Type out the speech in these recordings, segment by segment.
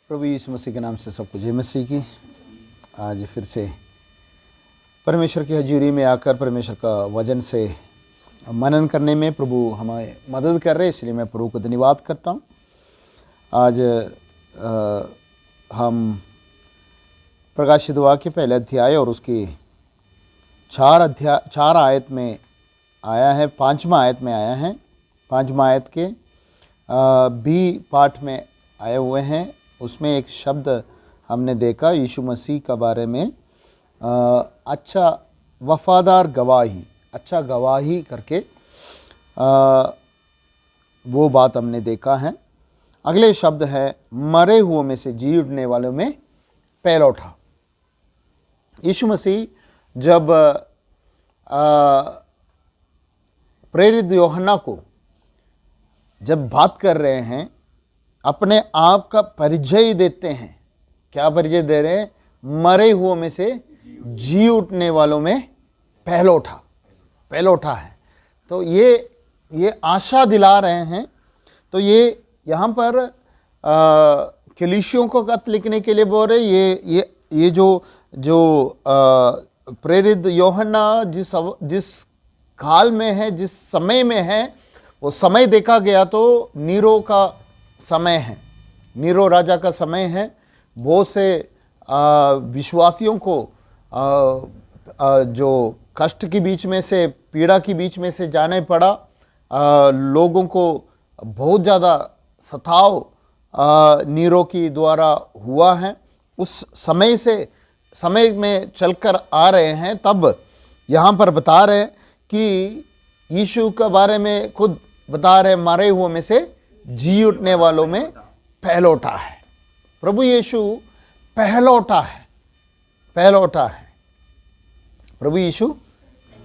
प्रभु यीशु मसीह के नाम से सबको जय मसीह की। आज फिर से परमेश्वर की हजूरी में आकर परमेश्वर का वचन से मनन करने में प्रभु हमें मदद कर रहे हैं, इसलिए मैं प्रभु को धन्यवाद करता हूँ। आज हम प्रकाशित वाक्य पहले अध्याय और उसकी 4 आयत में आया है, 5वां आयत में आया है। 5वां आयत के बी पाठ में आए हुए हैं। उसमें एक शब्द हमने देखा यीशु मसीह का बारे में, अच्छा वफादार गवाही, अच्छा गवाही करके वो बात हमने देखा है। अगले शब्द है मरे हुओं में से जी उठने वालों में पहला उठा। यीशु मसीह जब प्रेरित यूहन्ना को जब बात कर रहे हैं, अपने आप का परिचय देते हैं। क्या परिचय दे रहे हैं? मरे हुओं में से जी उठने वालों में पहला उठा है। तो ये आशा दिला रहे हैं। तो ये यहाँ पर कलीसियों को खत लिखने के लिए बोल रहे, ये जो प्रेरित यूहन्ना जिस काल में है, जिस समय में है, वो समय देखा गया तो नीरो का समय है, नीरो राजा का समय है। बहुत से विश्वासियों को जो कष्ट के बीच में से, पीड़ा के बीच में से जाने पड़ा, लोगों को बहुत ज़्यादा सताव नीरो की द्वारा हुआ है। उस समय में चलकर आ रहे हैं। तब यहाँ पर बता रहे हैं कि यीशु के बारे में खुद बता रहे, मरे हुए में से जी उठने वालों में पहला उठा है। प्रभु यीशु पहला उठा है, पहला उठा है। प्रभु यीशु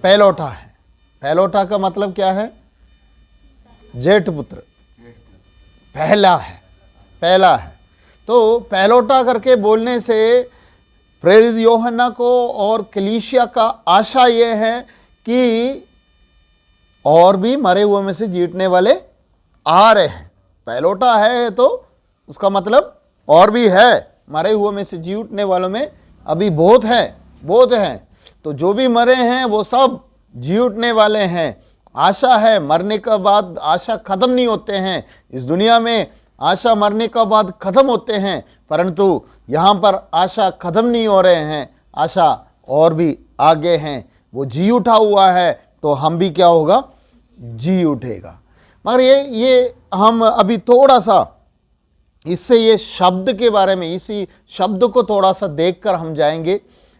पहला उठा है। पहला उठा का मतलब क्या है? जेठ पुत्र, पहला है, पहला है। तो पहला उठा करके बोलने से प्रेरित यूहन्ना को और कलीसिया का आशा ये है कि और भी मरे हुए में से जीतने वाले आ रहे हैं। पहलोटा है तो उसका मतलब और भी है, मरे हुए में से जी उठने वालों में अभी बहुत है। तो जो भी मरे हैं वो सब जी उठने वाले हैं। आशा है, मरने के बाद आशा खत्म नहीं होते हैं। इस दुनिया में आशा मरने के बाद खत्म होते हैं, परंतु यहाँ पर आशा खत्म नहीं हो रहे हैं, आशा और भी आगे हैं। वो जी उठा हुआ है तो हम भी क्या होगा? जी उठेगा। मगर ये हम अभी थोड़ा सा इससे ये शब्द के बारे में, इसी शब्द को थोड़ा सा देखकर हम जाएंगे।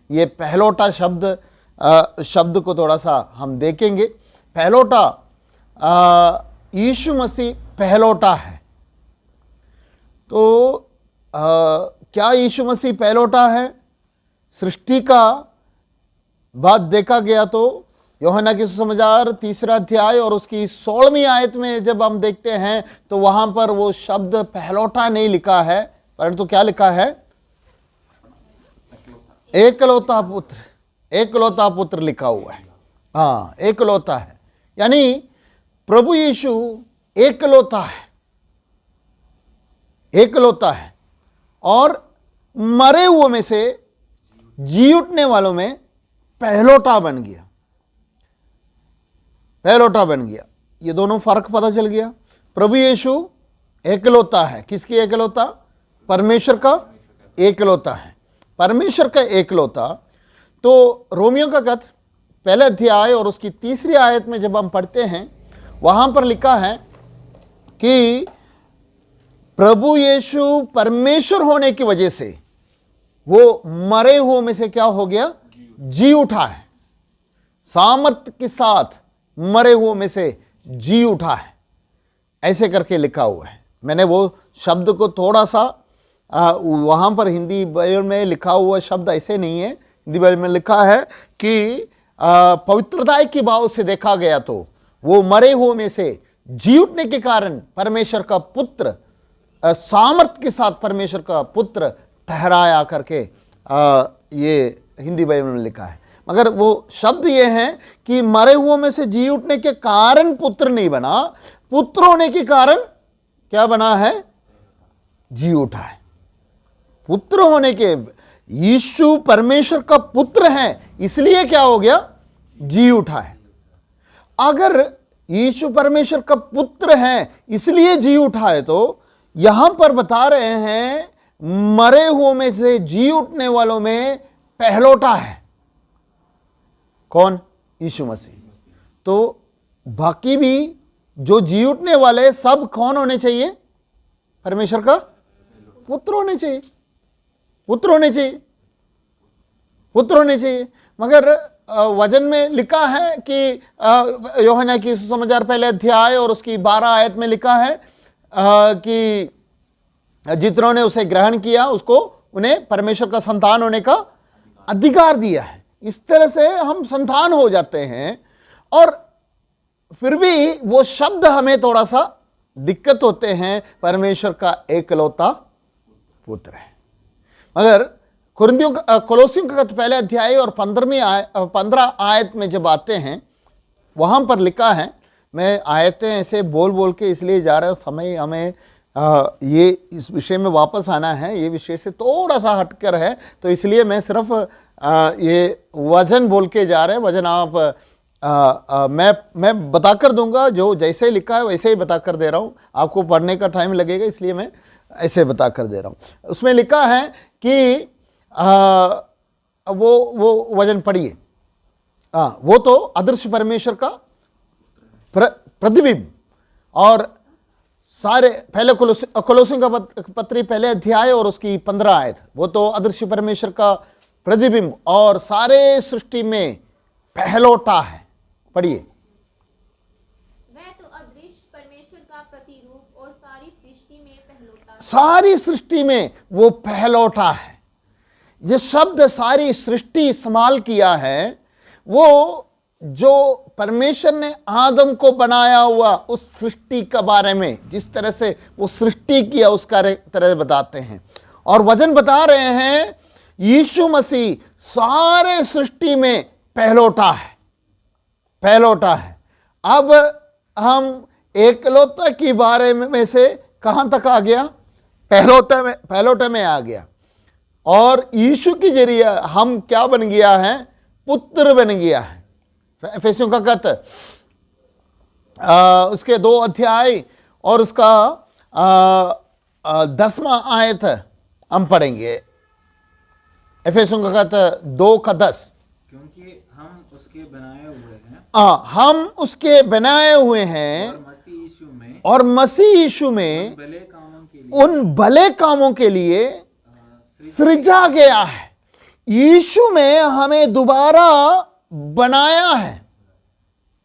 ये पहलोटा शब्द को थोड़ा सा हम देखेंगे। पहलोटा, यीशु मसीह पहलोटा है। तो क्या यीशु मसीह पहलोटा है? सृष्टि का बात देखा गया तो यूहन्ना की सुसमाचार 3 अध्याय और उसकी 16वीं आयत में जब हम देखते हैं तो वहां पर वो शब्द पहलोटा नहीं लिखा है, परंतु क्या लिखा है? एकलौता पुत्र लिखा हुआ है। हाँ, एकलौता है, यानी प्रभु यीशु एकलौता है और मरे हुए में से जी उठने वालों में पहलोटा बन गया। ये दोनों फर्क पता चल गया। प्रभु यीशु एकलौता है। किसकी एकलौता? परमेश्वर का एकलौता है। परमेश्वर का एकलौता। तो रोमियो का खत पहले अध्याय और उसकी 3 आयत में जब हम पढ़ते हैं, वहां पर लिखा है कि प्रभु यीशु परमेश्वर होने की वजह से वो मरे हुओं में से क्या हो गया? जी उठा है। सामर्थ के साथ मरे हुओं में से जी उठा है, ऐसे करके लिखा हुआ है। मैंने वो शब्द को थोड़ा सा वहां पर हिंदी बाइबल में लिखा हुआ शब्द ऐसे नहीं है। हिंदी बाइबल में लिखा है कि पवित्रता के भाव से देखा गया तो वो मरे हुओं में से जी उठने के कारण परमेश्वर का पुत्र, सामर्थ के साथ परमेश्वर का पुत्र ठहराया करके ये हिंदी बाइबल में लिखा है। मगर वो शब्द ये है कि मरे हुओं में से जी उठने के कारण पुत्र नहीं बना, पुत्र होने के कारण क्या बना है? जी उठा है। पुत्र होने के, यीशु परमेश्वर का पुत्र है इसलिए क्या हो गया, जी उठा है। अगर यीशु परमेश्वर का पुत्र है इसलिए जी उठा है, तो यहां पर बता रहे हैं मरे हुओं में से जी उठने वालों में पहलौठा है। कौन? यीशु मसीह। तो बाकी भी जो जी उठने वाले सब कौन होने चाहिए? परमेश्वर का पुत्र होने चाहिए, पुत्र होने चाहिए, पुत्र होने चाहिए। मगर वचन में लिखा है कि यूहन्ना की सुसमाचार पहले अध्याय और उसकी 12 आयत में लिखा है कि जितनों ने उसे ग्रहण किया उसको, उन्हें परमेश्वर का संतान होने का अधिकार दिया है। इस तरह से हम संतान हो जाते हैं। और फिर भी वो शब्द हमें थोड़ा सा दिक्कत होते हैं, परमेश्वर का एकलौता पुत्र है। मगर कोलोसियों का पहले अध्याय और 15 आयत में जब आते हैं, वहां पर लिखा है, मैं आयतें ऐसे बोल बोल के इसलिए जा रहा हूं, समय हमें ये इस विषय में वापस आना है, ये विषय से थोड़ा सा हटकर है, तो इसलिए मैं सिर्फ ये वचन बोल के जा रहे हैं। वचन आप मैं बताकर दूंगा, जो जैसे लिखा है वैसे ही बताकर दे रहा हूँ। आपको पढ़ने का टाइम लगेगा इसलिए मैं ऐसे बताकर दे रहा हूँ। उसमें लिखा है कि वो वचन पढ़िए। वो तो अदृश्य परमेश्वर का प्रतिबिंब, और सारे पहले कोलोसियों का पत्री पहले अध्याय और उसकी 15 आयत, वो तो अदृश्य परमेश्वर का प्रतिबिंब और सारे सृष्टि में पहलौठा है। पढ़िए। वह तो अदृश्य परमेश्वर का प्रतिरूप और सारी सृष्टि में पहलौठा है। सारी सृष्टि में वो पहलौठा है। ये शब्द सारी सृष्टि इस्तेमाल किया है, वो जो परमेश्वर ने आदम को बनाया हुआ उस सृष्टि के बारे में, जिस तरह से वो सृष्टि किया उसका तरह बताते हैं। और वचन बता रहे हैं यीशु मसीह सारे सृष्टि में पहलौठा है, पहलौठा है। अब हम एकलौता के बारे में से कहां तक आ गया? पहलौठे में आ गया। और यीशु के जरिए हम क्या बन गया है? पुत्र बन गया है। एफेसियों का खत उसके 2 अध्याय और उसका 10वां आयत हम पढ़ेंगे। एफेसियों का खत 2 का 10। क्योंकि हम उसके बनाए हुए हैं, हम उसके बनाए हुए हैं और मसीह यीशु में उन भले कामों के लिए सृजा गया है। यीशु में हमें दोबारा बनाया है,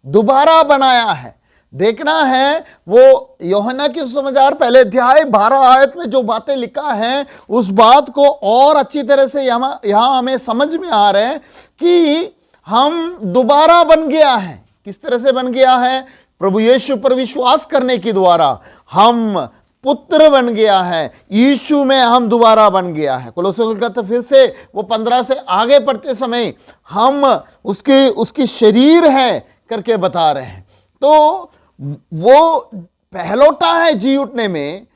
दोबारा बनाया है। देखना है वो यूहन्ना की सुसमाचार पहले अध्याय 12 आयत में जो बातें लिखा है, उस बात को और अच्छी तरह से यहां हमें समझ में आ रहा है कि हम दोबारा बन गया है। किस तरह से बन गया है? प्रभु यीशु पर विश्वास करने के द्वारा हम पुत्र बन गया है। यीशु में हम दोबारा बन गया है। कोलोसियों का तो फिर से वो 15 से आगे पढ़ते समय हम उसकी शरीर है करके बता रहे हैं। तो वो पहलौठा है जी उठने में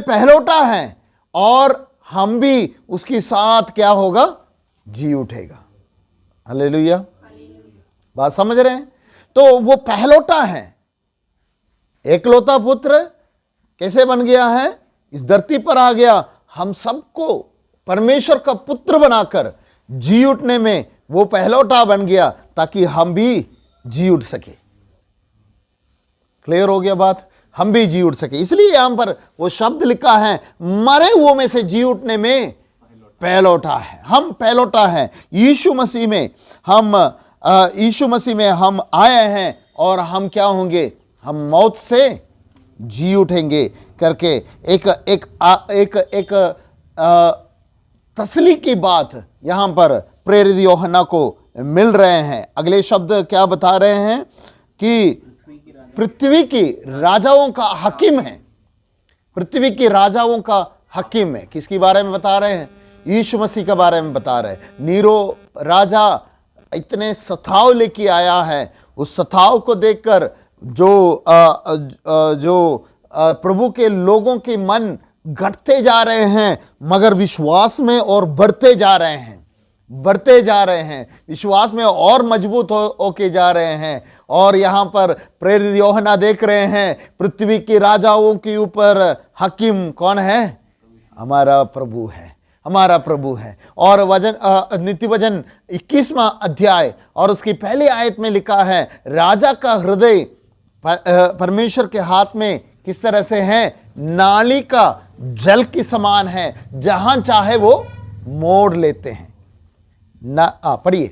पहलौठा है, और हम भी उसके साथ क्या होगा? जी उठेगा। हालेलुया। बात समझ रहे हैं? तो वो पहलौठा है, एकलौता पुत्र कैसे बन गया है? इस धरती पर आ गया, हम सबको परमेश्वर का पुत्र बनाकर जी उठने में वो पहलौठा बन गया, ताकि हम भी जी उठ सके। क्लियर हो गया बात? हम भी जी उठ सके। इसलिए यहां पर वो शब्द लिखा है, मरे हुओं में से जी उठने में पहलौठा है। हम पहलौठा है यीशु मसीह में। यीशु मसीह में हम आए हैं और हम क्या होंगे? हम मौत से जी उठेंगे करके एक तसली की बात यहां पर प्रेरित यूहन्ना को मिल रहे हैं। अगले शब्द क्या बता रहे हैं कि पृथ्वी की राजाओं का हकीम है। पृथ्वी की राजाओं का हकीम है। किसके बारे में बता रहे हैं? यीशु मसीह के बारे में बता रहे हैं। नीरो राजा इतने सताव लेके आया है, उस सताव को देखकर जो प्रभु के लोगों के मन घटते जा रहे हैं, मगर विश्वास में और बढ़ते जा रहे हैं, बढ़ते जा रहे हैं, विश्वास में और मजबूत होके जा रहे हैं। और यहाँ पर प्रेरित यूहन्ना देख रहे हैं पृथ्वी के राजाओं के ऊपर हकीम कौन है? हमारा प्रभु है, हमारा प्रभु है। और वचन नीति वचन 21वां अध्याय और उसकी पहली आयत में लिखा है, राजा का हृदय परमेश्वर के हाथ में किस तरह से है? नाली का जल के समान है, जहां चाहे वो मोड़ लेते हैं। पढ़िए।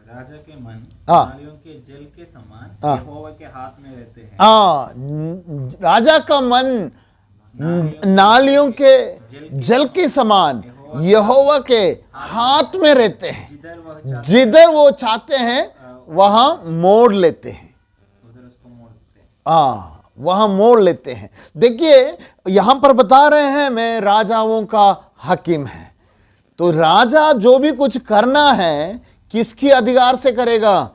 राजा के मन हाँ। नालियों के जल के समान हाँ। यहोवा के हाथ में रहते हैं। राजा का मन नालियों के जल के समान यहोवा के हाथ में रहते हैं, जिधर वो चाहते हैं वहां मोड़ लेते हैं, उधर उसको मोड़ते हैं। वहां मोड़ लेते हैं। देखिए यहां पर बता रहे हैं मैं राजाओं का हकीम है। तो राजा जो भी कुछ करना है किसकी अधिकार से करेगा?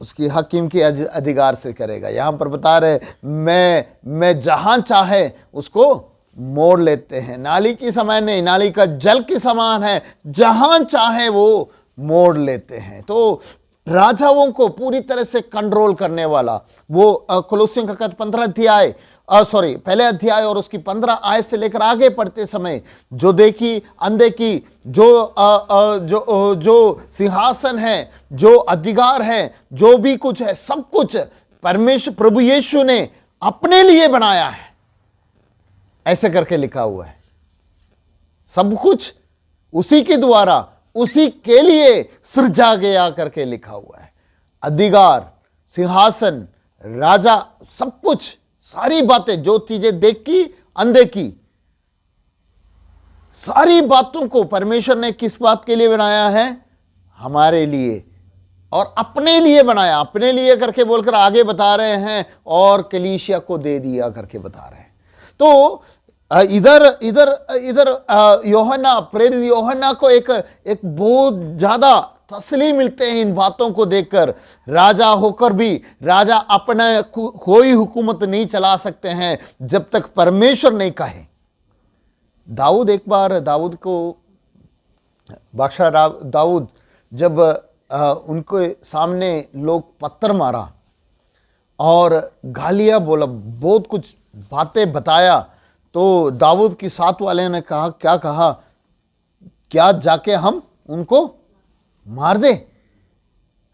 उसकी हकीम के अधिकार से करेगा। यहां पर बता रहे मैं जहां चाहे उसको मोड़ लेते हैं। नाली के समान नहीं, नाली का जल के समान है, जहां चाहे वो मोड़ लेते हैं। तो राजाओं को पूरी तरह से कंट्रोल करने वाला वो कोलोसियों का 15 अध्याय पहले अध्याय और उसकी 15 आयत से लेकर आगे पढ़ते समय जो देखी अनदेखी जो सिंहासन है, जो अधिकार है, जो भी कुछ है, सब कुछ परमेश्वर प्रभु यीशु ने अपने लिए बनाया है, ऐसे करके लिखा हुआ है। सब कुछ उसी के द्वारा उसी के लिए सृजा गया करके लिखा हुआ है। अधिकार, सिंहासन, राजा, सब कुछ, सारी बातें, जो चीजें देखी अनदेखी, सारी बातों को परमेश्वर ने किस बात के लिए बनाया है? हमारे लिए, और अपने लिए बनाया। अपने लिए करके बोलकर आगे बता रहे हैं, और कलीसिया को दे दिया करके बता रहे हैं। तो इधर इधर इधर यूहन्ना, प्रेरित यूहन्ना को एक बहुत ज्यादा तसल्ली मिलते हैं इन बातों को देखकर। राजा होकर भी राजा अपना कोई हुकूमत नहीं चला सकते हैं जब तक परमेश्वर नहीं कहे। दाऊद, एक बार दाऊद को बादशाह दाऊद जब उनके सामने लोग पत्थर मारा और गालियां बोला, बहुत कुछ बातें बताया, तो दाऊद की साथ वाले ने कहा, क्या कहा? क्या जाके हम उनको मार दे?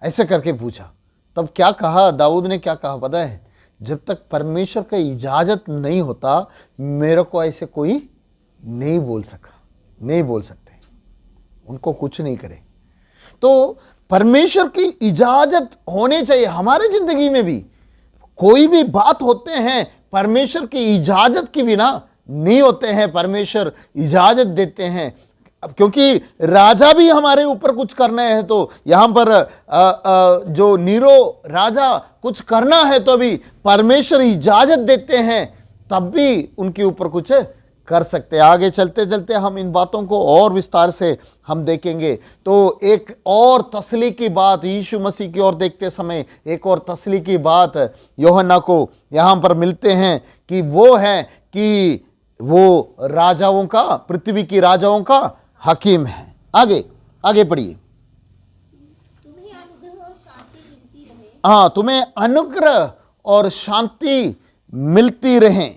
ऐसे करके पूछा। तब क्या कहा दाऊद ने? क्या कहा पता है? जब तक परमेश्वर का इजाजत नहीं होता मेरे को ऐसे कोई नहीं बोल सकते, उनको कुछ नहीं करे। तो परमेश्वर की इजाजत होनी चाहिए हमारे जिंदगी में भी। कोई भी बात होते हैं परमेश्वर की इजाजत के बिना नहीं होते हैं। परमेश्वर इजाजत देते हैं, क्योंकि राजा भी हमारे ऊपर कुछ करना है तो यहां पर जो नीरो राजा कुछ करना है तो भी परमेश्वर इजाजत देते हैं, तब भी उनके ऊपर कुछ कर सकते हैं। आगे चलते चलते हम इन बातों को और विस्तार से हम देखेंगे। तो एक और तसल्ली की बात यीशु मसीह की ओर देखते समय, एक और तसल्ली की बात यूहन्ना को यहां पर मिलते हैं कि वो है कि वो राजाओं का, पृथ्वी की राजाओं का हकीम है। आगे आगे पढ़िए। तुम्हें अनुग्रह और शांति मिलती रहे। तुम्हें अनुग्रह और शांति मिलती रहे।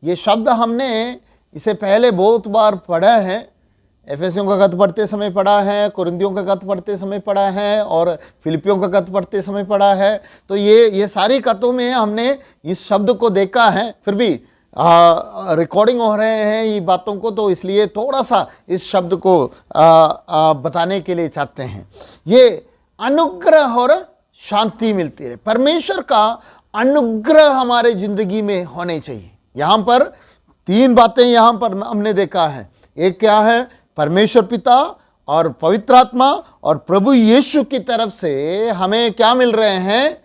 ये शब्द हमने इसे पहले बहुत बार पढ़ा है। एफेसियों का खत पढ़ते समय पढ़ा है, कुरिन्थियों का खत पढ़ते समय पढ़ा है, और फिलिपियों का खत पढ़ते समय पढ़ा है। तो ये सारी खतों में हमने इस शब्द को देखा है। फिर भी रिकॉर्डिंग हो रहे हैं ये बातों को, तो इसलिए थोड़ा सा इस शब्द को बताने के लिए चाहते हैं। ये अनुग्रह और शांति मिलती है। परमेश्वर का अनुग्रह हमारे जिंदगी में होने चाहिए। यहां पर 3 बातें यहां पर हमने देखा है। एक क्या है? परमेश्वर पिता और पवित्र आत्मा और प्रभु यीशु की तरफ से हमें क्या मिल रहे हैं?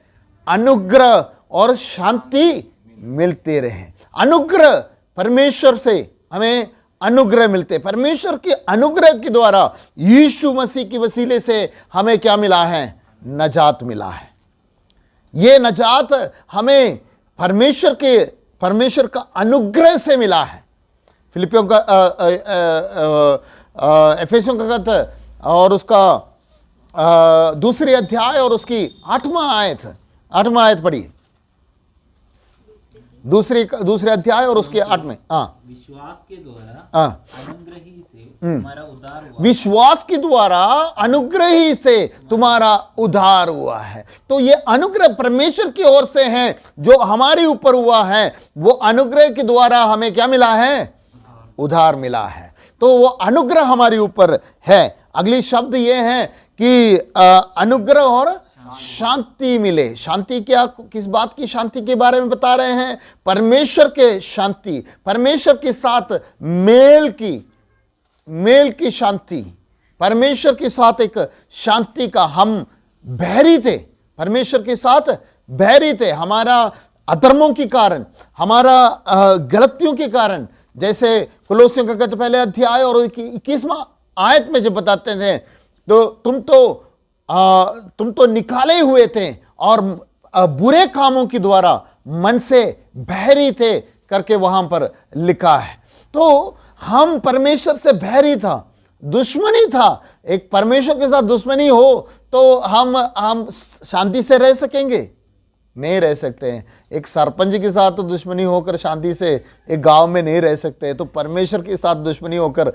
अनुग्रह और शांति मिलते रहे। अनुग्रह, परमेश्वर से हमें अनुग्रह मिलते। परमेश्वर के अनुग्रह के द्वारा यीशु मसीह की वसीले से हमें क्या मिला है? नजात मिला है। ये नजात हमें परमेश्वर का अनुग्रह से मिला है। फिलिपियों का एफेसियों का खत और उसका दूसरी अध्याय और उसकी 8वां आयत पढ़िए। दूसरे अध्याय और उसके 8वें। विश्वास के द्वारा हाँ, अनुग्रह ही से तुम्हारा उद्धार हुआ। विश्वास के द्वारा अनुग्रह ही से तुम्हारा उद्धार हुआ है। तो ये अनुग्रह परमेश्वर की ओर से है जो हमारे ऊपर हुआ है। वो अनुग्रह के द्वारा हमें क्या मिला है? उद्धार मिला है। तो वो अनुग्रह हमारे ऊपर है। अगली शब्द ये है कि अनुग्रह और शांति मिले। शांति क्या, किस बात की शांति के बारे में बता रहे हैं? परमेश्वर के शांति, परमेश्वर के साथ मेल की शांति, परमेश्वर के साथ एक शांति का। हम बहरी थे, परमेश्वर के साथ बहरी थे, हमारा अधर्मों के कारण, हमारा गलतियों के कारण। जैसे कुलोसियों का खत पहले अध्याय और 21वां आयत में जब बताते थे, तो तुम तो निकाले हुए थे और बुरे कामों के द्वारा मन से बहरी थे करके वहां पर लिखा है। तो हम परमेश्वर से बहरी था, दुश्मनी था। एक परमेश्वर के साथ दुश्मनी हो तो हम शांति से रह सकेंगे? नहीं रह सकते हैं। एक सरपंच के साथ तो दुश्मनी होकर शांति से एक गांव में नहीं रह सकते। तो परमेश्वर के साथ दुश्मनी होकर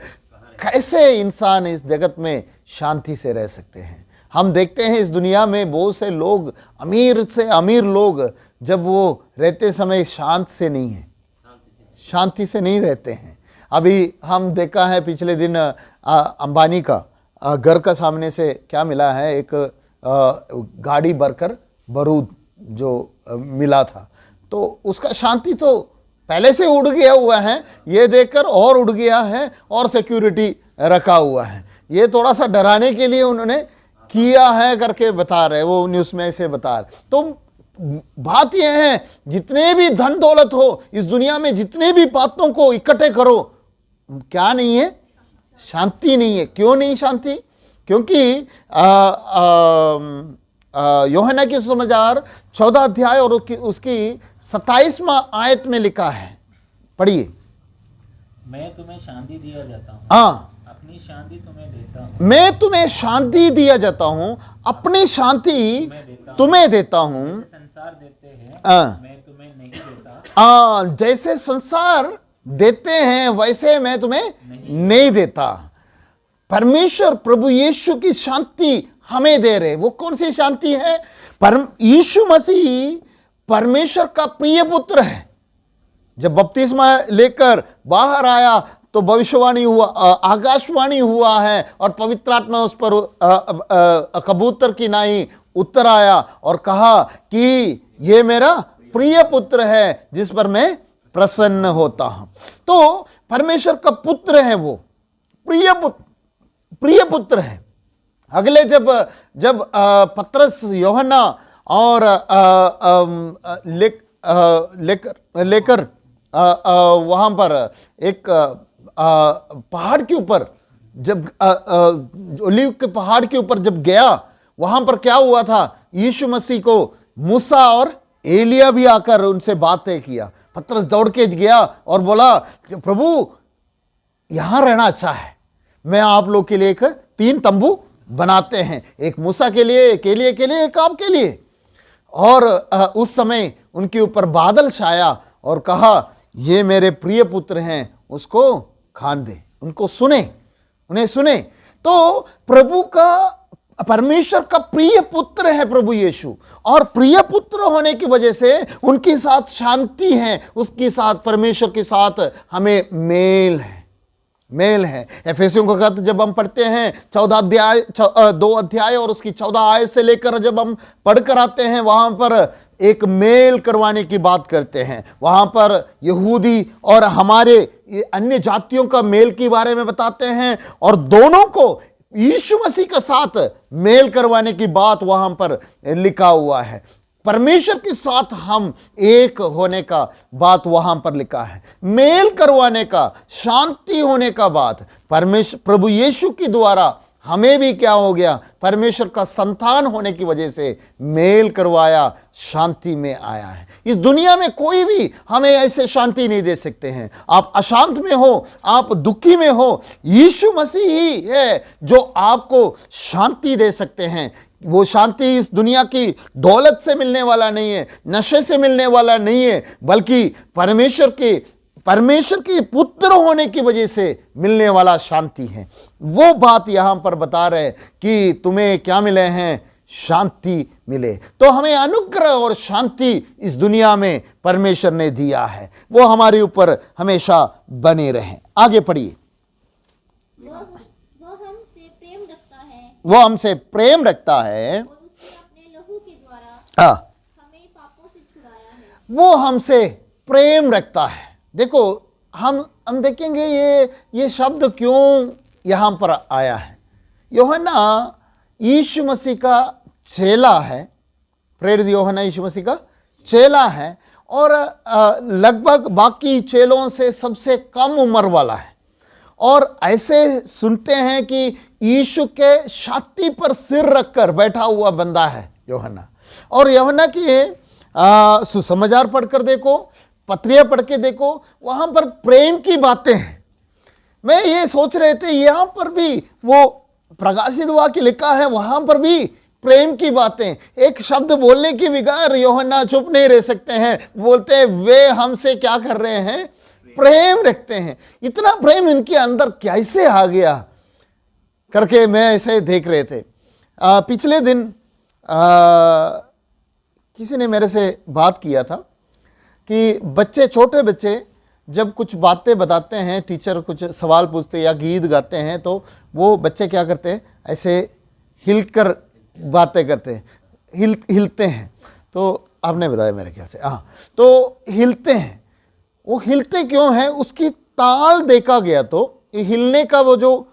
कैसे इंसान इस जगत में शांति से रह सकते हैं? हम देखते हैं इस दुनिया में बहुत से लोग, अमीर से अमीर लोग, जब वो रहते समय शांति से नहीं रहते हैं। अभी हम देखा है पिछले दिन अंबानी का घर का सामने से क्या मिला है, एक गाड़ी भरकर बारूद जो मिला था। तो उसका शांति तो पहले से उड़ गया हुआ है, ये देखकर और उड़ गया है और सिक्योरिटी रखा हुआ है। ये थोड़ा सा डराने के लिए उन्होंने किया है करके बता रहे, वो न्यूज़ में से बता रहे। तो बात यह है, जितने भी धन दौलत हो इस दुनिया में, जितने भी बातों को इकट्ठे करो, क्या नहीं है? शांति नहीं है। क्यों नहीं शांति? क्योंकि यूहन्ना के सुसमाचार 14 अध्याय और उसकी 27वां आयत में लिखा है, पढ़िए। मैं तुम्हें शांति दिया जाता हूँ, अपनी शांति तुम्हें देता हूँ। मैं तुम्हें शांति दिया जाता हूँ, अपनी शांति तुम्हें देता हूँ। जैसे संसार देते हैं मैं तुम्हें नहीं देता। जैसे संसार देते हैं वैसे मैं तुम्हें नहीं देता। परमेश्वर प्रभु यीशु की शांति हमें दे रहे। वो कौन सी शांति है? यीशु मसीह परमेश्वर का प्रिय पुत्र है। जब बपतिस्मा लेकर बाहर आया तो भविष्यवाणी हुआ, आकाशवाणी हुआ है और पवित्र आत्मा उस पर कबूतर की नाई उतर आया और कहा कि ये मेरा प्रिय पुत्र है जिस पर मैं प्रसन्न होता हूं। तो परमेश्वर का पुत्र है, वो प्रिय पुत्र है। अगले जब पतरस यूहन्ना और लेकर वहां पर एक पहाड़ के ऊपर, जब ओलिव के पहाड़ के ऊपर जब गया, वहां पर क्या हुआ था? यीशु मसीह को मूसा और एलिया भी आकर उनसे बातें किया। पतरस दौड़ के गया और बोला, प्रभु यहां रहना अच्छा है, मैं आप लोग के लिए एक 3 तंबू बनाते हैं, एक मूसा के लिए, एक एलिया के लिए, एक आपके लिए। और उस समय उनके ऊपर बादल छाया और कहा, ये मेरे प्रिय पुत्र हैं, उसको खान दे, उनको सुने, उन्हें सुने। तो प्रभु का, परमेश्वर का प्रिय पुत्र है प्रभु यीशु, और प्रिय पुत्र होने की वजह से उनके साथ शांति है, उसके साथ, परमेश्वर के साथ हमें मेल है। एफेसियों का खत जब हम पढ़ते हैं 2 अध्याय और उसकी 14 आयत से लेकर जब हम पढ़कर आते हैं, वहां पर एक मेल करवाने की बात करते हैं। वहां पर यहूदी और हमारे अन्य जातियों का मेल के बारे में बताते हैं, और दोनों को यीशु मसीह के साथ मेल करवाने की बात वहां पर लिखा हुआ है। परमेश्वर के साथ हम एक होने का बात वहां पर लिखा है, मेल करवाने का, शांति होने का बात परमेश्वर प्रभु यीशु के द्वारा हमें भी क्या हो गया, परमेश्वर का संतान होने की वजह से मेल करवाया, शांति में आया है। इस दुनिया में कोई भी हमें ऐसे शांति नहीं दे सकते हैं। आप अशांत में हो, आप दुखी में हो, यीशु मसीह ही है जो आपको शांति दे सकते हैं। वो शांति इस दुनिया की दौलत से मिलने वाला नहीं है, नशे से मिलने वाला नहीं है, बल्कि परमेश्वर की पुत्र होने की वजह से मिलने वाला शांति है। वो बात यहां पर बता रहे कि तुम्हें क्या मिले हैं, शांति मिले। तो हमें अनुग्रह और शांति इस दुनिया में परमेश्वर ने दिया है, वो हमारे ऊपर हमेशा बने रहे। आगे पढ़िए। वो हमसे प्रेम रखता है वो हमसे प्रेम रखता है और उसने अपने लहू के द्वारा हाँ, हमें पापों से छुड़ाया है। वो हमसे प्रेम रखता है। देखो, हम देखेंगे ये शब्द क्यों यहां पर आया है। यूहन्ना यीशु मसीह का चेला है, प्रेरित यूहन्ना यीशु मसीह का चेला है, और लगभग बाकी चेलों से सबसे कम उम्र वाला है। और ऐसे सुनते हैं कि यीशु के छाती पर सिर रखकर बैठा हुआ बंदा है यूहन्ना। और यूहन्ना की सुसमाचार पढ़कर देखो, पत्रियां पढ़ के देखो, वहां पर प्रेम की बातें हैं। मैं ये सोच रहे थे यहां पर भी वो प्रकाशित वाक्य लिखा है, वहां पर भी प्रेम की बातें। एक शब्द बोलने की बगैर यूहन्ना चुप नहीं रह सकते हैं, बोलते हैं वे हमसे क्या कर रहे हैं, प्रेम रखते हैं। इतना प्रेम इनके अंदर कैसे आ गया करके मैं ऐसे देख रहे थे। पिछले दिन किसी ने मेरे से बात किया था कि बच्चे, छोटे बच्चे जब कुछ बातें बताते हैं, टीचर कुछ सवाल पूछते या गीत गाते हैं, तो वो बच्चे क्या करते हैं, ऐसे हिलकर बातें करते हैं, हिलते हैं। तो आपने बताया मेरे ख्याल से, हाँ, तो हिलते हैं। वो हिलते क्यों हैं, उसकी ताल देखा गया तो, हिलने का वो जो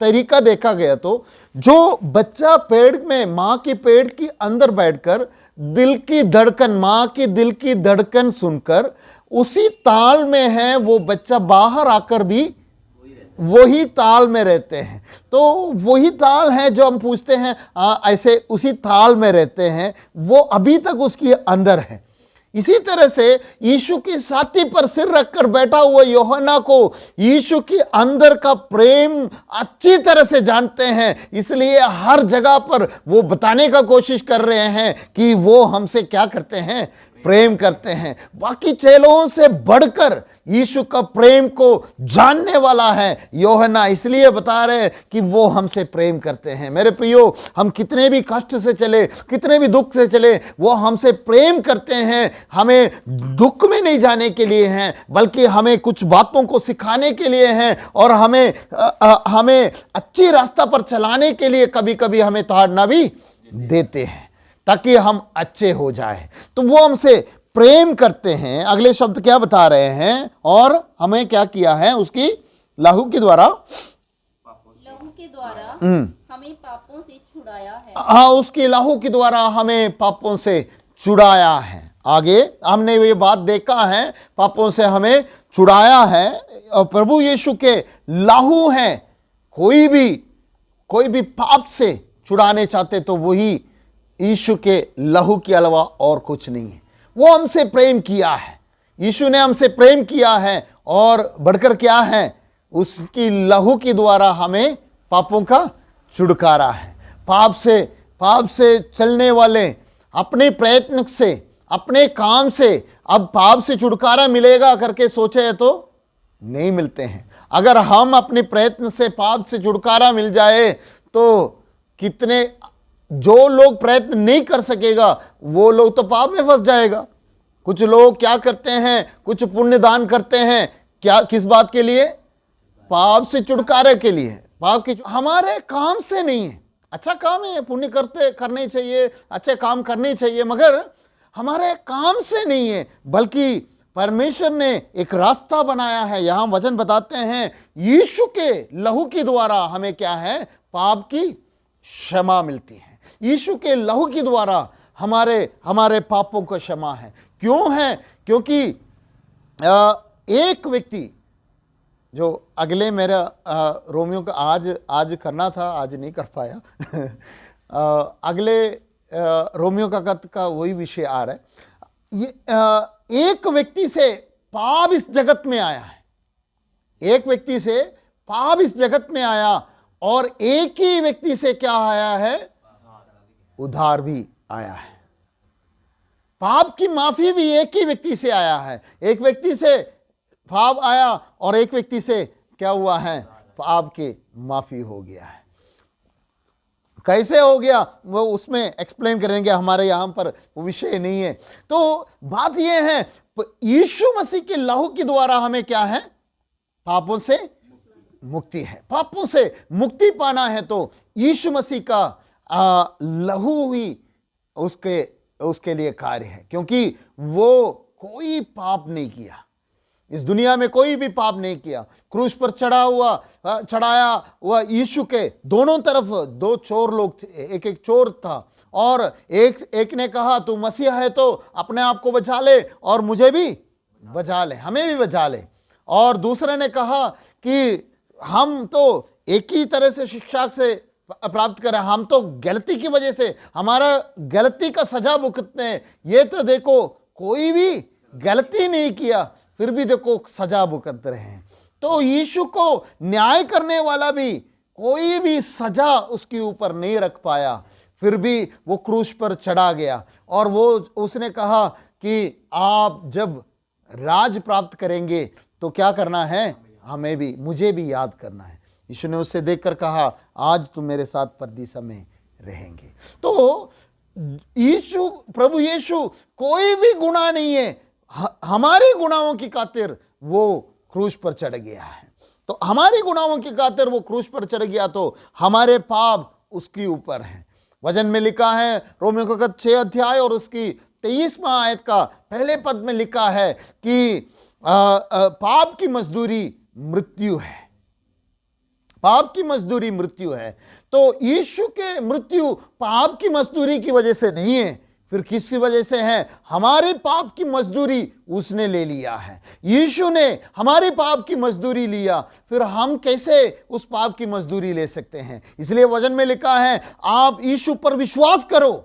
तरीका देखा गया तो, जो बच्चा पेड़ में, माँ की पेड़ की अंदर बैठकर दिल की धड़कन, माँ की दिल की धड़कन सुनकर उसी ताल में है, वो बच्चा बाहर आकर भी वही ताल में रहते हैं। तो वही ताल है जो हम पूछते हैं, ऐसे उसी ताल में रहते हैं, वो अभी तक उसके अंदर है। इसी तरह से यीशु की छाती पर सिर रखकर बैठा हुआ यूहन्ना को यीशु के अंदर का प्रेम अच्छी तरह से जानते हैं, इसलिए हर जगह पर वो बताने का कोशिश कर रहे हैं कि वो हमसे क्या करते हैं, प्रेम करते हैं। बाकी चेलों से बढ़कर यीशु का प्रेम को जानने वाला है यूहन्ना, इसलिए बता रहे हैं कि वो हमसे प्रेम करते हैं। मेरे प्रियो, हम कितने भी कष्ट से चले, कितने भी दुख से चले, वो हमसे प्रेम करते हैं। हमें दुख में नहीं जाने के लिए हैं, बल्कि हमें कुछ बातों को सिखाने के लिए हैं, और हमें अच्छी रास्ता पर चलाने के लिए कभी कभी हमें ताड़ना भी देते हैं ताकि हम अच्छे हो जाए। तो वो हमसे प्रेम करते हैं। अगले शब्द क्या बता रहे हैं, और हमें क्या किया है, उसकी लहू के द्वारा हमें पापों से छुड़ाया है। हाँ, उसकी लहू के द्वारा हमें पापों से छुड़ाया है। आगे हमने ये बात देखा है, पापों से हमें छुड़ाया है, और प्रभु यीशु के लहू है। कोई भी पाप से छुड़ाने चाहते तो वही यीशु के लहू के अलावा और कुछ नहीं है। वो हमसे प्रेम किया है, यीशु ने हमसे प्रेम किया है, और बढ़कर क्या है, उसकी लहू के द्वारा हमें पापों का छुटकारा है। पाप से चलने वाले अपने प्रयत्न से, अपने काम से अब पाप से छुटकारा मिलेगा करके सोचे तो नहीं मिलते हैं। अगर हम अपने प्रयत्न से पाप से छुटकारा मिल जाए तो कितने, जो लोग प्रयत्न नहीं कर सकेगा वो लोग तो पाप में फंस जाएगा। कुछ लोग क्या करते हैं, कुछ पुण्य दान करते हैं, क्या, किस बात के लिए, पाप से छुटकारे के लिए। पाप की हमारे काम से नहीं है। अच्छा काम है, पुण्य करने चाहिए, अच्छे काम करने चाहिए, मगर हमारे काम से नहीं है, बल्कि परमेश्वर ने एक रास्ता बनाया है। यहां वचन बताते हैं यीशु के लहू के द्वारा हमें क्या है, पाप की क्षमा मिलती है। यीशु के लहू के द्वारा हमारे पापों को क्षमा है। क्यों है? क्योंकि एक व्यक्ति जो अगले मेरा रोमियो का आज करना था, आज नहीं कर पाया अगले रोमियो का खत का वही विषय आ रहा है। ये एक व्यक्ति से पाप इस जगत में आया है, एक व्यक्ति से पाप इस जगत में आया, और एक ही व्यक्ति से क्या आया है? उद्धार भी आया है। पाप की माफी भी एक ही व्यक्ति से आया है। एक व्यक्ति से पाप आया और एक व्यक्ति से क्या हुआ है? पाप की माफी हो गया है। कैसे हो गया वो उसमें एक्सप्लेन करेंगे, हमारे यहां पर वो विषय नहीं है। तो बात यह है, यीशु मसीह के लहू के द्वारा हमें क्या है? पापों से मुक्ति है। पापों से मुक्ति पाना है तो यीशु मसीह का लहू ही उसके लिए कार्य है, क्योंकि वो कोई पाप नहीं किया, इस दुनिया में कोई भी पाप नहीं किया। क्रूस पर चढ़ाया हुआ यीशु के दोनों तरफ दो चोर लोग थे, एक एक चोर था, और एक ने कहा तू मसीहा है तो अपने आप को बचा ले और मुझे भी बचा ले, हमें भी बचा ले। और दूसरे ने कहा कि हम तो एक ही तरह से शिक्षा से प्राप्त करें, हम तो गलती की वजह से हमारा गलती का सजा भुगतते हैं, ये तो देखो कोई भी गलती नहीं किया फिर भी देखो सजा भुगत रहे हैं। तो यीशु को न्याय करने वाला भी कोई भी सजा उसके ऊपर नहीं रख पाया, फिर भी वो क्रूस पर चढ़ा गया। और वो उसने कहा कि आप जब राज प्राप्त करेंगे तो क्या करना है? हमें भी, मुझे भी याद करना है। यीशु ने उससे देखकर कहा आज तुम मेरे साथ परदीसा में रहेंगे। तो यीशु, प्रभु यीशु कोई भी गुनाह नहीं है, हमारे गुनाहों की खातिर वो क्रूस पर चढ़ गया है। तो हमारे गुनाहों की खातिर वो क्रूस पर चढ़ गया तो हमारे पाप उसके ऊपर हैं। वचन में लिखा है, रोमियो का खत 6 अध्याय और उसकी 23वां आयत का पहले पद में लिखा है कि पाप की मजदूरी मृत्यु है, पाप की मजदूरी मृत्यु है। तो यीशु के मृत्यु पाप की मजदूरी की वजह से नहीं है, फिर किसकी वजह से है? हमारे पाप की मजदूरी उसने ले लिया है। यीशु ने हमारे पाप की मजदूरी लिया, फिर हम कैसे उस पाप की मजदूरी ले सकते हैं? इसलिए वचन में लिखा है आप यीशु पर विश्वास करो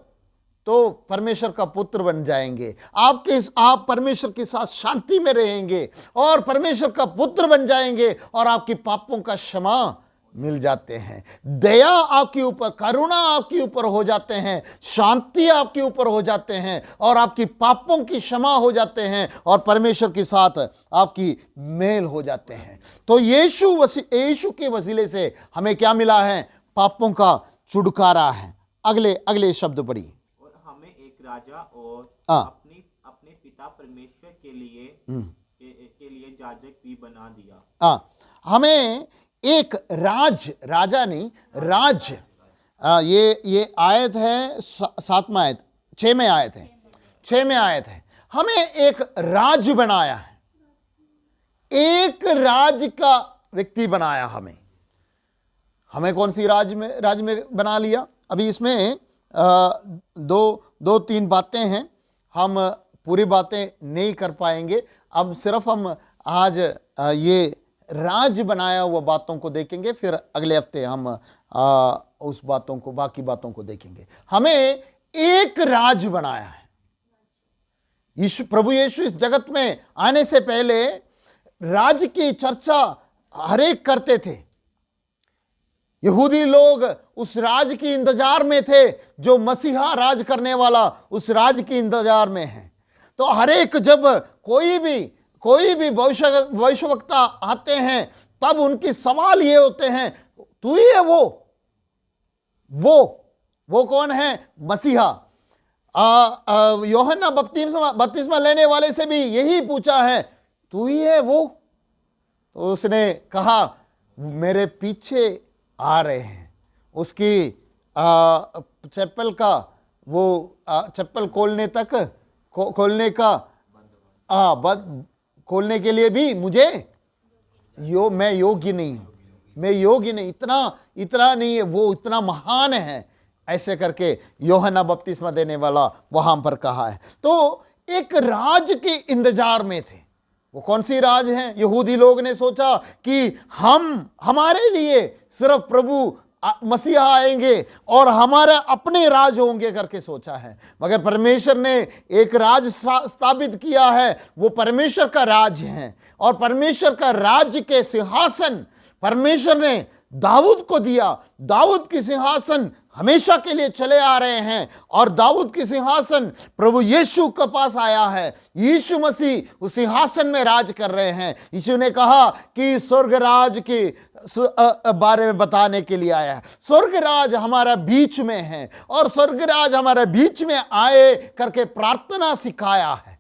तो परमेश्वर का पुत्र बन जाएंगे, आप परमेश्वर के साथ शांति में रहेंगे और परमेश्वर का पुत्र बन जाएंगे और आपकी पापों का क्षमा मिल जाते हैं, दया आपके ऊपर, करुणा आपके ऊपर हो जाते हैं, शांति आपके ऊपर हो जाते हैं और आपकी पापों की क्षमा हो जाते हैं और परमेश्वर के साथ आपकी मेल हो जाते हैं। तो यीशु के वसीले से हमें क्या मिला है? पापों का छुटकारा है। अगले शब्द पढ़ी। और हमें एक राजा और अपने पिता परमेश्वर के लिए याजक भी बना दिया। हमें एक राजा नहीं, राज, ये आयत है 7वां आयत, 6वें आयत है, 6वें आयत है। हमें एक राज बनाया है, एक राज का व्यक्ति बनाया हमें कौन सी राज में बना लिया? अभी इसमें दो तीन बातें हैं, हम पूरी बातें नहीं कर पाएंगे। अब सिर्फ हम आज ये राज बनाया हुआ बातों को देखेंगे, फिर अगले हफ्ते हम उस बाकी बातों को देखेंगे। हमें एक राज बनाया है। प्रभु यीशु इस जगत में आने से पहले राज की चर्चा हरेक करते थे। यहूदी लोग उस राज की इंतजार में थे, जो मसीहा राज करने वाला उस राज की इंतजार में है। तो हरेक जब कोई भी भविष्यवक्ता आते हैं तब उनकी सवाल ये होते हैं, तू ही है वो कौन है? मसीहा। यूहन्ना बपतिस्मा लेने वाले से भी यही पूछा है, तू ही है वो? तो उसने कहा मेरे पीछे आ रहे हैं। उसकी चप्पल का चप्पल खोलने के लिए भी मैं योग्य नहीं हूं, इतना नहीं है, वो इतना महान है, ऐसे करके यूहन्ना बपतिस्मा देने वाला वहां पर कहा है। तो एक राज के इंतजार में थे, वो कौन सी राज हैं? यहूदी लोग ने सोचा कि हमारे लिए सिर्फ प्रभु मसीहा आएंगे और हमारे अपने राज होंगे करके सोचा है, मगर परमेश्वर ने एक राज स्थापित किया है। वो परमेश्वर का राज है और परमेश्वर का राज्य के सिंहासन परमेश्वर ने दाऊद को दिया। दाऊद की सिंहासन हमेशा के लिए चले आ रहे हैं और दाऊद की सिंहासन प्रभु यीशु के पास आया है। यीशु मसीह उस सिंहासन में राज कर रहे हैं। यीशु ने कहा कि स्वर्ग राज के बारे में बताने के लिए आया है। स्वर्ग राज हमारा बीच में है और स्वर्ग राज हमारे बीच में आए करके प्रार्थना सिखाया है।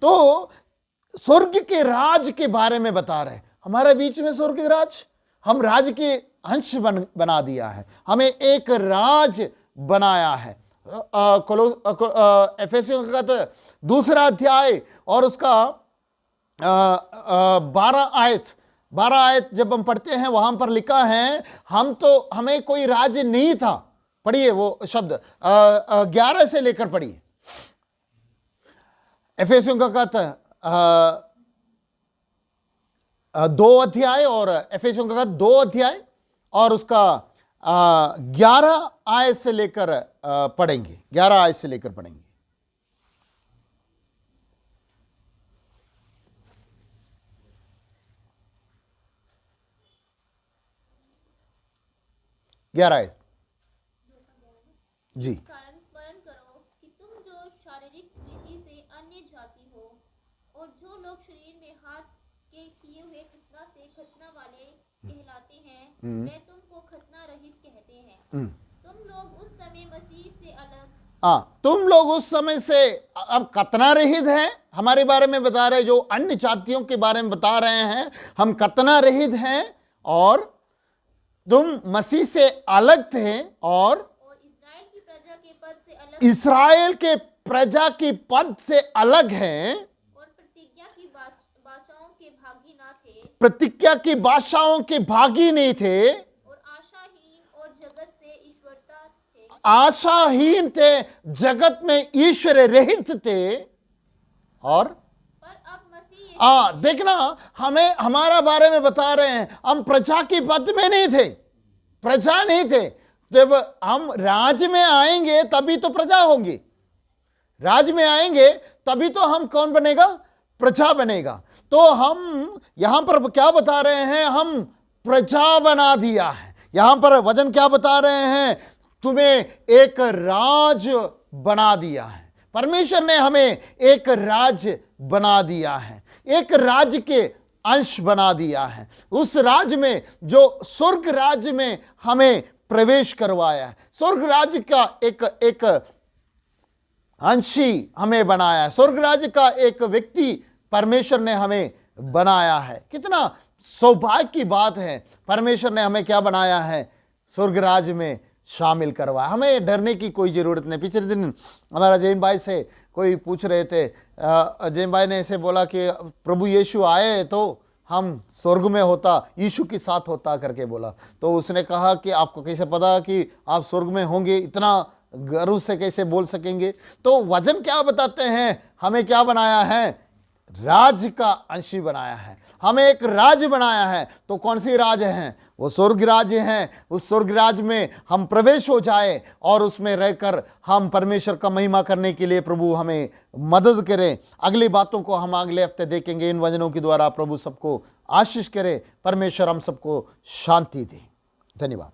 तो स्वर्ग के राज के बारे में बता रहे, हमारे बीच में स्वर्ग राज, हम राज के अंश बना दिया है, हमें एक राज बनाया है। एफेसियों का 2 अध्याय और उसका 12 आयत जब हम पढ़ते हैं वहां पर लिखा है हमें कोई राज नहीं था। पढ़िए वो शब्द 11 से लेकर पढ़िए। एफेसियों का 2 अध्याय और एफेसियों का 2 अध्याय और उसका 11 आयत से लेकर पढ़ेंगे। 11 आयत से लेकर पढ़ेंगे। जी। कारण स्मरण करो कि तुम जो शारीरिक रीति से अन्य जाति हो और जो लोग शरीर में हाथ के किए हुए खतना से खतना वाले कहलाते हैं, वे तुमको खतना रहित कहते हैं। तुम लोग उस समय मसीह से अलग, तुम लोग उस समय से अब खतना रहित हैं। हमारे बारे में बता रहे, जो अन्य जातियों के बारे में बता रहे हैं, हम खतना रहित हैं और तुम मसीह से अलग थे और इस्राएल की प्रजा के पद से अलग, इस्राएल के प्रजा की पद से अलग हैं और प्रतिज्ञा की बादशाहों के भागी ना थे, प्रतिज्ञा की बादशाहों के भागी नहीं थे और आशाहीन और जगत से ईश्वरता थे, आशाहीन थे, जगत में ईश्वर रहित थे। और पर अब मसीह देखना, हमें हमारा बारे में बता रहे हैं, हम प्रजा की पद में नहीं थे, प्रजा नहीं थे। जब हम राज में आएंगे तभी तो प्रजा होंगी, राज में आएंगे तभी तो हम कौन बनेगा? प्रजा बनेगा। तो हम यहां पर क्या बता रहे हैं? हम प्रजा बना दिया है। यहां पर वचन क्या बता रहे हैं? तुम्हें एक राज बना दिया है। परमेश्वर ने हमें एक राज बना दिया है, एक राज के अंश बना दिया है। उस राज में, जो स्वर्ग राज में हमें प्रवेश करवाया है, स्वर्ग राज का एक अंशी हमें बनाया है, स्वर्ग राज का एक व्यक्ति परमेश्वर ने हमें बनाया है। कितना सौभाग्य की बात है, परमेश्वर ने हमें क्या बनाया है? स्वर्ग राज में शामिल करवाया। हमें डरने की कोई ज़रूरत नहीं। पिछले दिन हमारा जैन भाई से कोई पूछ रहे थे, जैन भाई ने ऐसे बोला कि प्रभु यीशु आए तो हम स्वर्ग में होता, यीशु के साथ होता करके बोला। तो उसने कहा कि आपको कैसे पता कि आप स्वर्ग में होंगे? इतना गर्व से कैसे बोल सकेंगे? तो वचन क्या बताते हैं? हमें क्या बनाया है? राज का अंशी बनाया है, हमें एक राज बनाया है। तो कौन सी राज है? वो स्वर्ग राज्य है। उस स्वर्ग राज्य में हम प्रवेश हो जाए और उसमें रहकर हम परमेश्वर का महिमा करने के लिए प्रभु हमें मदद करे। अगली बातों को हम अगले हफ्ते देखेंगे। इन वचनों के द्वारा प्रभु सबको आशीष करे। परमेश्वर हम सबको शांति दे। धन्यवाद।